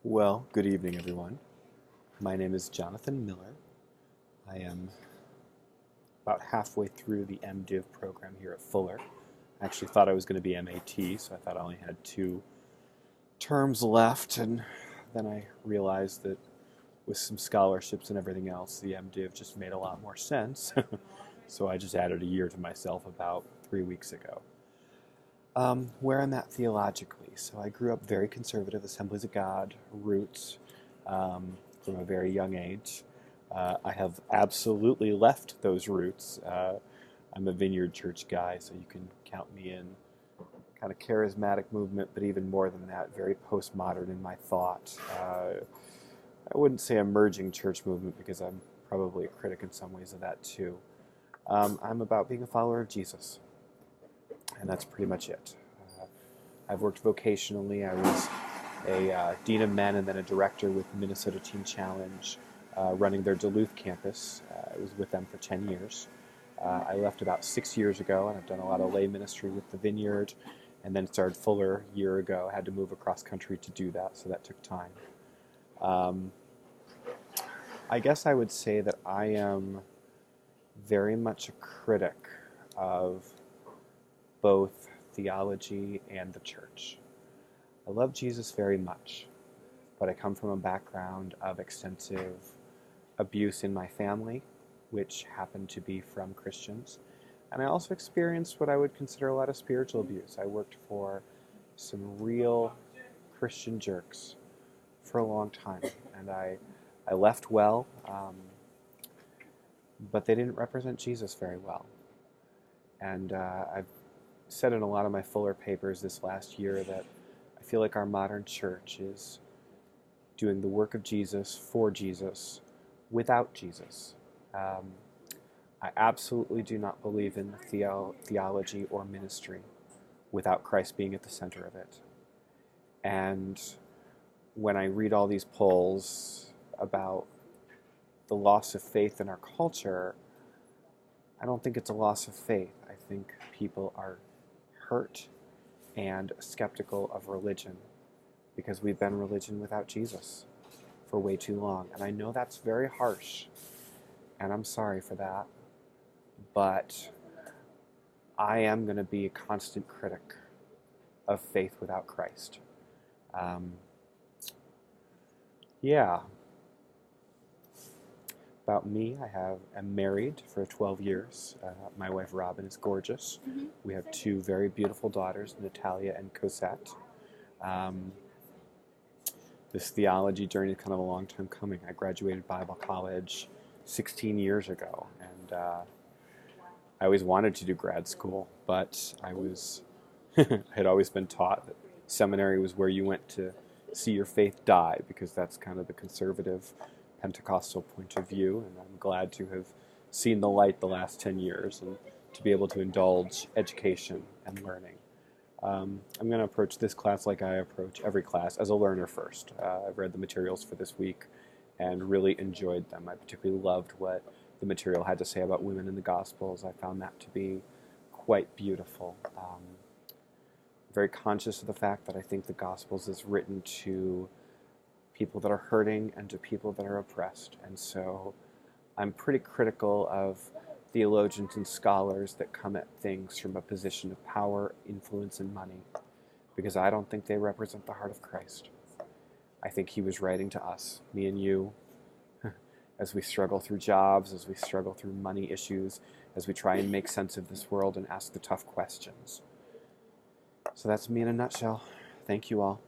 Well, good evening, everyone. My name is Jonathan Miller. I am about halfway through the MDiv program here at Fuller. I actually thought I was going to be MAT, so I thought I only had 2 terms left, and then I realized that with some scholarships and everything else, the MDiv just made a lot more sense. So I just added a year to myself about 3 weeks ago. Where I'm at theologically. So I grew up very conservative, Assemblies of God, roots, from a very young age. I have absolutely left those roots. I'm a Vineyard Church guy, so you can count me in kind of charismatic movement, but even more than that, very postmodern in my thought. I wouldn't say emerging church movement because I'm probably a critic in some ways of that too. I'm about being a follower of Jesus, and that's pretty much it. I've worked vocationally. I was a dean of men and then a director with Minnesota Teen Challenge, running their Duluth campus. I was with them for 10 years. I left about 6 years ago, and I've done a lot of lay ministry with the Vineyard, and then started Fuller a year ago. I had to move across country to do that, so that took time. I guess I would say that I am very much a critic of both theology and the church. I love Jesus very much, but I come from a background of extensive abuse in my family, which happened to be from Christians. And I also experienced what I would consider a lot of spiritual abuse. I worked for some real Christian jerks for a long time, and I left well, but they didn't represent Jesus very well. And I've said in a lot of my Fuller papers this last year that I feel like our modern church is doing the work of Jesus for Jesus without Jesus. I absolutely do not believe in theology or ministry without Christ being at the center of it. And when I read all these polls about the loss of faith in our culture, I don't think it's a loss of faith. I think people are hurt and skeptical of religion because we've been religion without Jesus for way too long. And I know that's very harsh, and I'm sorry for that, but I am going to be a constant critic of faith without Christ. Yeah. About me, am married for 12 years. My wife Robin is gorgeous. Mm-hmm. We have 2 very beautiful daughters, Natalia and Cosette. This theology journey is kind of a long time coming. I graduated Bible college 16 years ago, and I always wanted to do grad school, but I had always been taught that seminary was where you went to see your faith die, because that's kind of the conservative Pentecostal point of view, and I'm glad to have seen the light the last 10 years and to be able to indulge education and learning. I'm going to approach this class like I approach every class, as a learner first. I've read the materials for this week and really enjoyed them. I particularly loved what the material had to say about women in the Gospels. I found that to be quite beautiful. Very conscious of the fact that I think the Gospels is written to people that are hurting and to people that are oppressed. And so I'm pretty critical of theologians and scholars that come at things from a position of power, influence, and money, because I don't think they represent the heart of Christ. I think he was writing to us, me and you, as we struggle through jobs, as we struggle through money issues, as we try and make sense of this world and ask the tough questions. So that's me in a nutshell. Thank you all.